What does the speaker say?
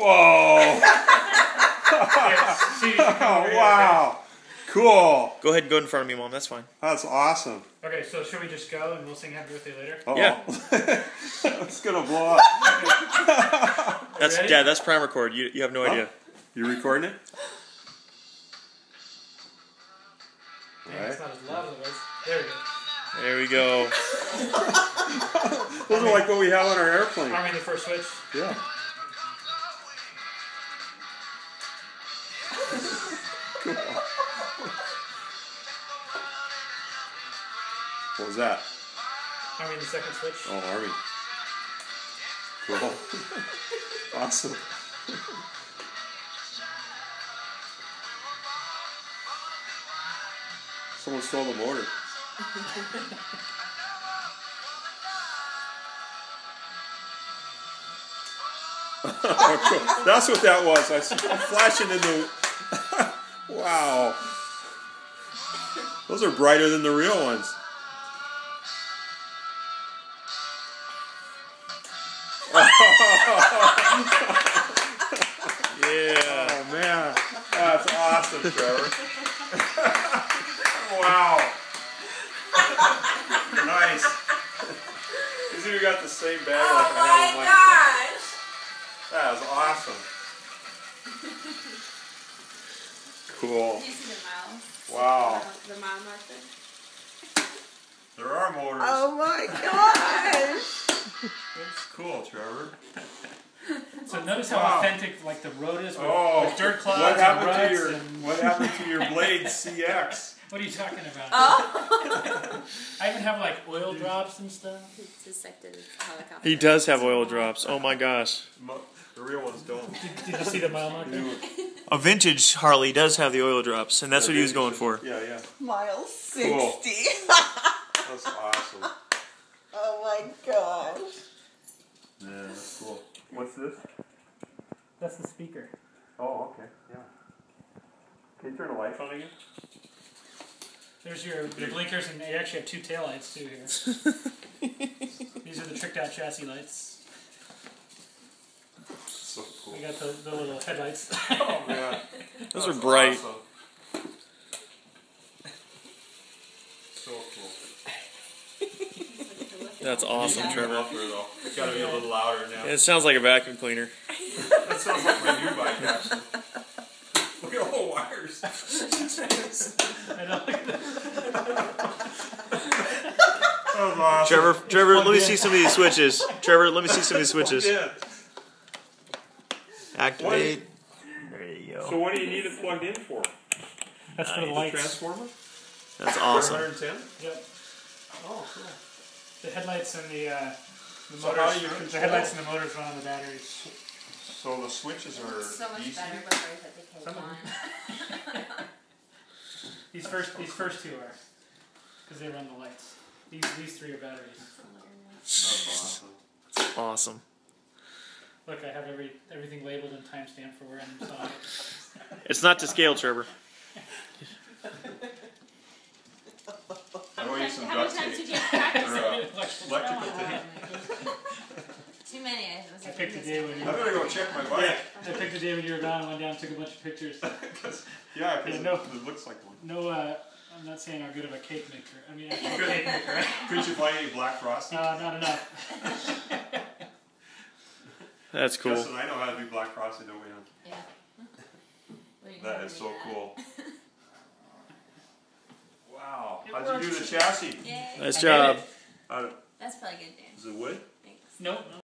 Whoa! Oh, wow! Cool. Go ahead and go in front of me, Mom. That's fine. That's awesome. Okay, so should we just go and we'll sing happy birthday later? Uh-oh. Yeah. It's gonna blow up. That's ready? Dad. That's prime record. You have no idea. You recording it? Man, it's not as loud as it was. There we go. There we go. Those are like what we have on our airplane. Arming the first switch. Yeah. Cool. What was that? Arming the second switch. Oh, Army. Cool. Awesome. Someone stole the motor. Oh, cool. That's what that was. I'm flashing in the... Wow. Those are brighter than the real ones. Yeah. Oh, man. That's awesome, Trevor. Wow. Nice. He's even got the same bag like I have on my... gosh! That is awesome. Cool. Did you see the mouse? Wow. The mile marker? There are motors. Oh my gosh! That's cool, Trevor. So notice how Wow. authentic like the road is with, Oh, with dirt clouds what and happened ruts to your and... What happened to your Blade CX? What are you talking about? Oh! I even have like oil drops and stuff. He dissected his helicopter. He does have oil drops. Oh my gosh. The real ones don't. Did you see the mile marker? A vintage Harley does have the oil drops, and that's what he was going for. Yeah, yeah. Mile 60. Cool. That's awesome. Oh my gosh. Yeah, that's cool. What's this? That's the speaker. Oh, okay. Yeah. Can you turn the lights on again? There's your blinkers, and they actually have two taillights too here. These are the tricked out chassis lights. So cool. We got the little headlights. Oh, man. Those are bright. Awesome. So cool. That's awesome, Trevor. It's got to be a little louder now. It sounds like a vacuum cleaner. That sounds like my new bike, actually. Look at all the wires. I know. That was awesome. Trevor, let me see some of these switches. Trevor, let me see some of these switches. Yeah. Activate. There you go. So what do you need it plugged in for? That's for the The lights. transformer? That's awesome. 110? Yep. Oh, cool. The headlights and the So motors. how do you The control headlights and the motors run on the batteries. So the switches are So much DC? better before he put the cake Some of on. These first two are, because they run the lights. These three are batteries. That's awesome. Awesome. Look, I have everything labeled and timestamped for where I'm selling it. It's not to scale, Trevor. I owe you some How duct many times tape. did you practice Or, it? electrical tape. Too many. I was I like, picked a day when I'm you gonna go check my bike. I picked a day when you were gone, went down, took a bunch of pictures. Yeah, because Yeah, no. it looks like one. No, I'm not saying how good of a cake maker. I mean, actual cake maker. Could you find any black frosting? Not enough. That's cool. Justin, I know how to do black frosting, don't we? yeah. Well, you That can is do so that. cool. Wow. It How'd you do works. the chassis? Yay. Nice I job. did That's probably good, Dan. Is it wood? Thanks. Nope.